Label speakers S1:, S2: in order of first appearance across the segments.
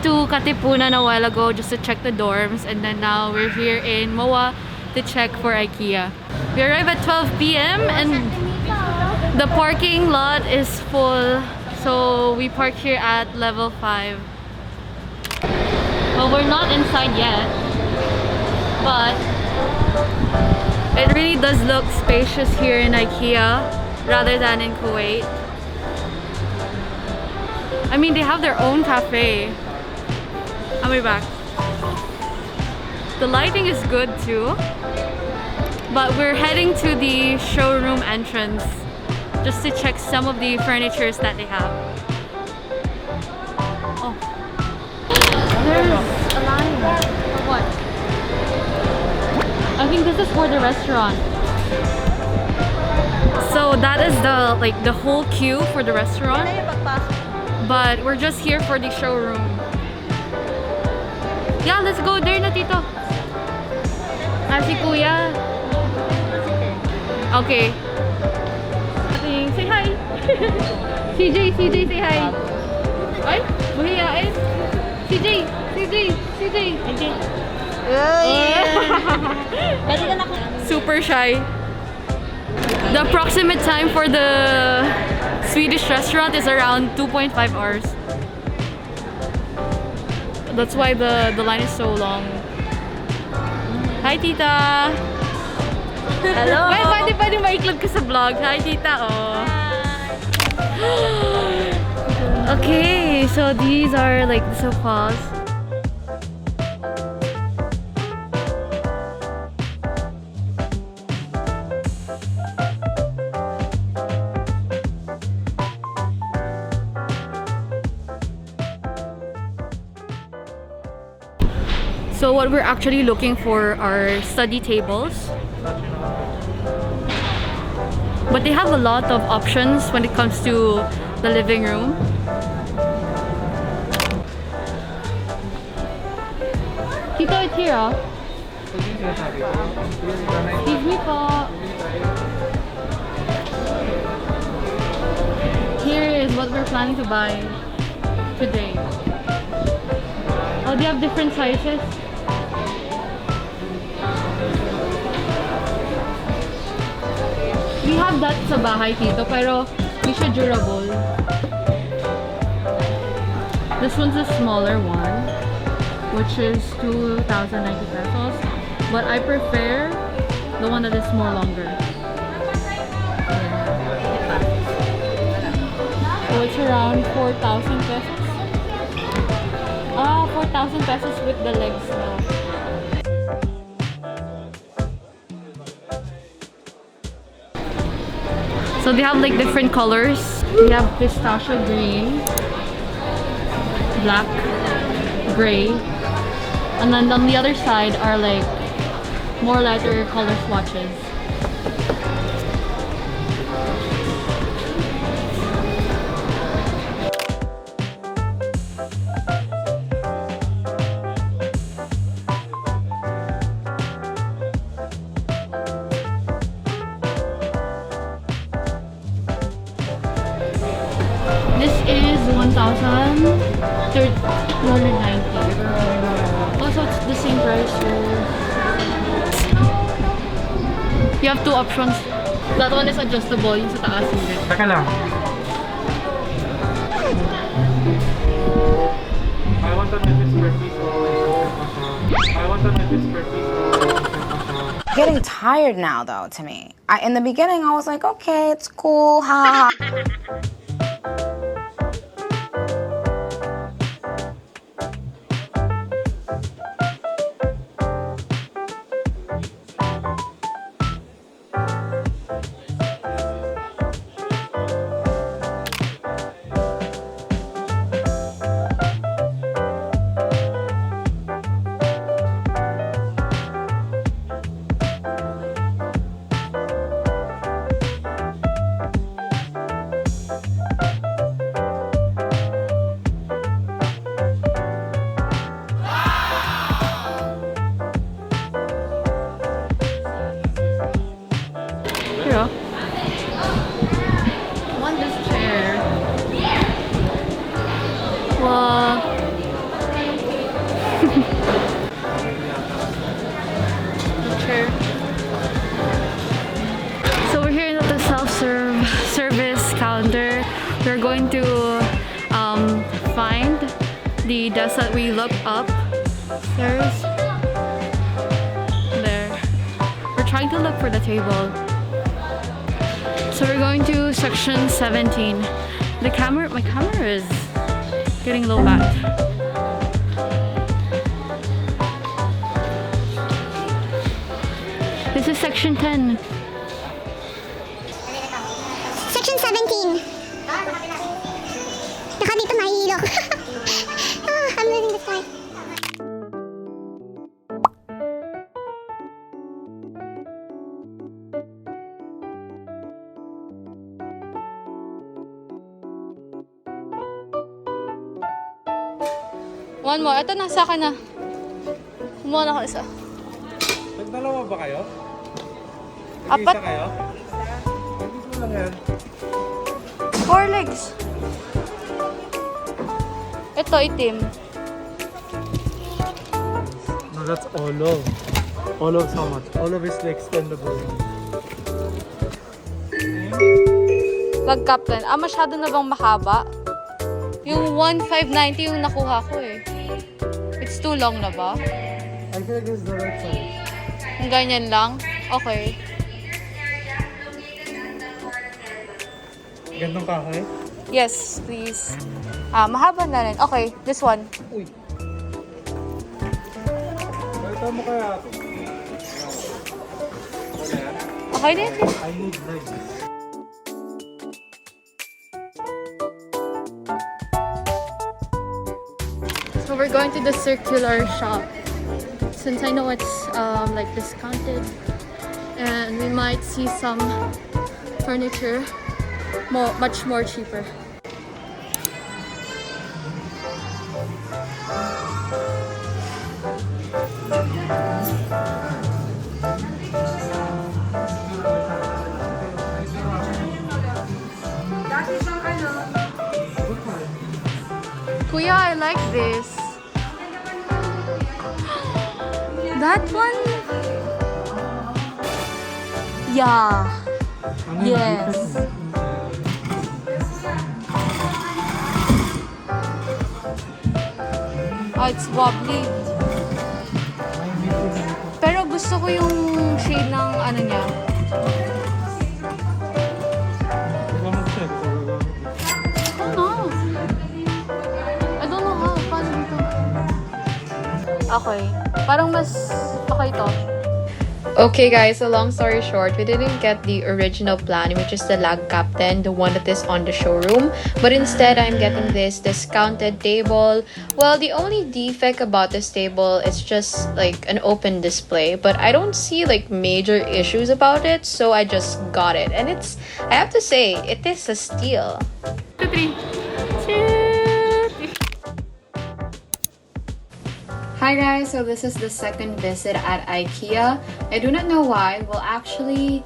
S1: to Katipunan a while ago just to check the dorms, and then now we're here in MOA to check for IKEA. We arrived at 12 p.m. and the parking lot is full, so we parked here at level 5. Well, we're not inside yet, but it really does look spacious here in IKEA rather than in Kuwait. I mean, they have their own cafe. I'll be back. The lighting is good too, but we're heading to the showroom entrance just to check some of the furnitures that they have. Oh, there's a line. For what? I think this is for the restaurant. So that is the whole queue for the restaurant. But we're just here for the showroom. Yeah, let's go there na, Tito. Si Kuya. Okay. Say hi. CJ, say hi. Ay, mahihain. CJ. Super shy. The approximate time for the Swedish restaurant is around 2.5 hours. That's why the line is so long. Hi, Tita! Hello! Pwede maiklog ka sa vlog. Hi, Tita! Oh. Hi. Okay, so these are like the sofas. So what we're actually looking for are study tables. But they have a lot of options when it comes to the living room. Tito, it's here, oh. Excuse me po. Here is what we're planning to buy today. Oh, they have different sizes. We have that sa bahay, Tito, pero we should durable. This one's a smaller one, which is 2,090 pesos. But I prefer the one that is more longer. So it's around 4,000 pesos. Ah, 4,000 pesos with the legs now. So they have like different colors. We have pistachio green, black, gray, and then on the other side are like more lighter color swatches. This is 1,290. Also, it's the same price. So you have two options. That one is adjustable, yung sa taas hindi.
S2: Taka lang. I want a whisper piece.
S3: Getting tired now, though, to me. In the beginning, I was like, okay, it's cool, ha.
S1: going to find the desk that we looked up. There's there. We're trying to look for the table. So we're going to section 17. My camera is getting low bat. This is section 10.
S4: Section 17. Naka dito mahihilo. I'm losing this point.
S1: One more. Ito na, sa akin na. Kumuha na ako isa.
S2: Nagdalawa ba kayo?
S1: Apat?
S2: Isa kayo? Hindi mo lang yan.
S1: 4 legs. Ito, itim.
S2: No, that's Olo. Olo is how much? Olo is the extendable.
S1: Lag captain. Masyado na bang mahaba? Yung 1,590 yung nakuha ko eh. It's too long na ba?
S2: I feel like this is the right size.
S1: Yung ganyan lang? Okay.
S2: Gandong kahoy?
S1: Yes, please. Mahaba na rin. Okay, this one.
S2: Uy. Ito mo kaya ito.
S1: Okay din.
S2: I need legs.
S1: So we're going to the circular shop. Since I know it's like discounted, and we might see some furniture much more cheaper. Kuya, I like this. That one? Yeah. Yes. Oh, it's wobbly. Pero gusto ko yung shade ng ano niya. Oh no. I don't know how. Paano dito? Okay. Parang mas okay to. Okay guys, so long story short, we didn't get the original plan, which is the lag captain, the one that is on the showroom, but instead I'm getting this discounted table. Well, the only defect about this table is just like an open display, but I don't see like major issues about it, so I just got it. And it's, I have to say, it is a steal. 2, 3. Hi guys, so this is the second visit at IKEA. I do not know why. Well, actually,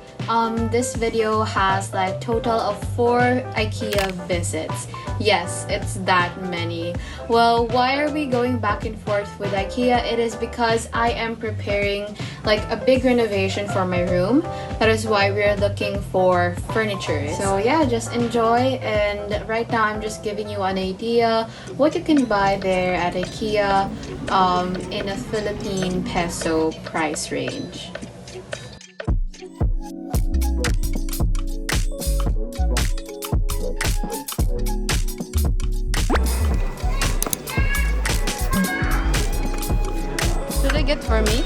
S1: this video has like total of 4 IKEA visits. Yes, it's that many. Well, why are we going back and forth with IKEA? It is because I am preparing like a big renovation for my room. That is why we're looking for furniture. So yeah, just enjoy, and right now I'm just giving you an idea what you can buy there at IKEA in a Philippine peso price range. Should I get for me?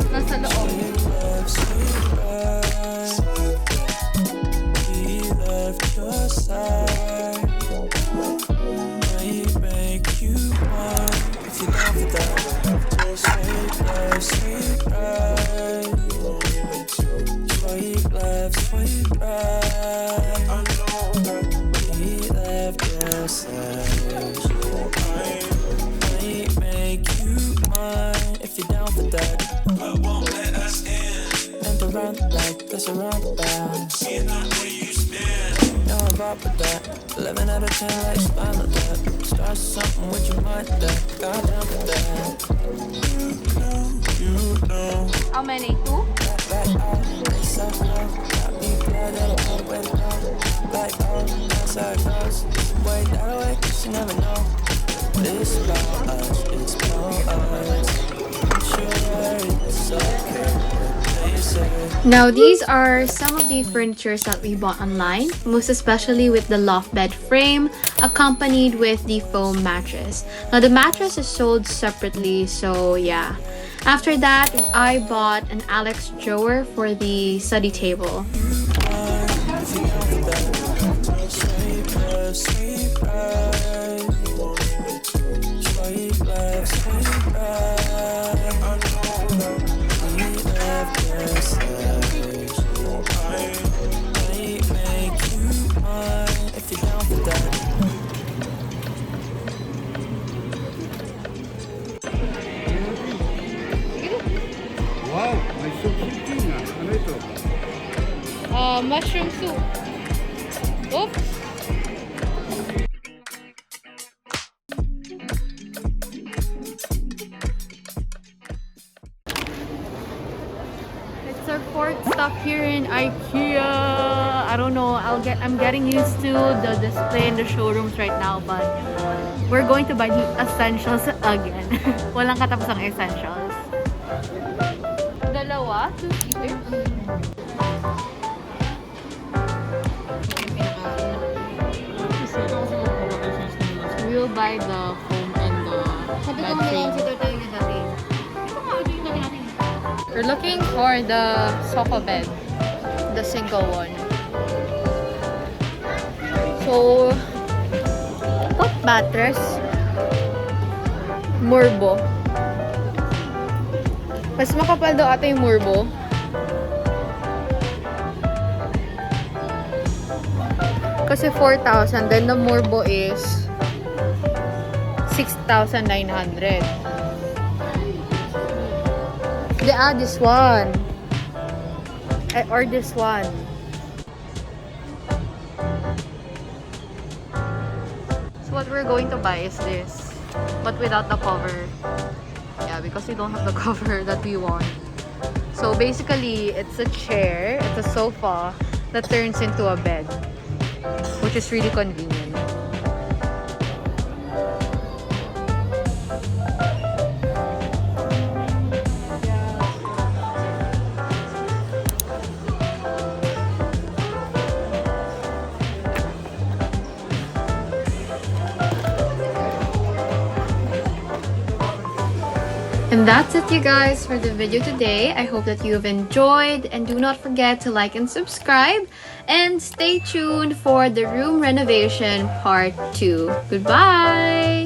S1: Nasa loob.
S5: top of that. 11 out of 10 like spinal tap. Start something with your mind that. Goddamn for that. You know.
S1: How many? 2?
S5: Like all, they so slow. Got me glad that I'm all the way to go. Like oh, that's how it goes. Boy, that way, 'cause you never know. It's about us, it's about us. I'm sure it's okay.
S1: Now, these are some of the furnitures that we bought online, most especially with the loft bed frame, accompanied with the foam mattress. Now, the mattress is sold separately, so yeah. After that, I bought an Alex drawer for the study table.
S6: Wow, may soup na. Ano ito?
S1: Mushroom soup. Oops. It's our fourth stop here in IKEA. I don't know. I'm getting used to the display in the showrooms right now, but we're going to buy the essentials again. Walang katapusang essentials. Dalawa? 2-seaters? We'll buy the foam and the bed frame. We're looking for the sofa bed, the single one. So, what mattress? Murbo. Mas makapal daw ata yung Murbo. Kasi 4,000, then the Murbo is 6,900. This one. Or this one. So what we're going to buy is this, but without the cover. Yeah, because we don't have the cover that we want. So basically, it's a chair, it's a sofa that turns into a bed, which is really convenient. And that's it, you guys, for the video today. I hope that you've enjoyed, and do not forget to like and subscribe, and stay tuned for the room renovation part 2. Goodbye!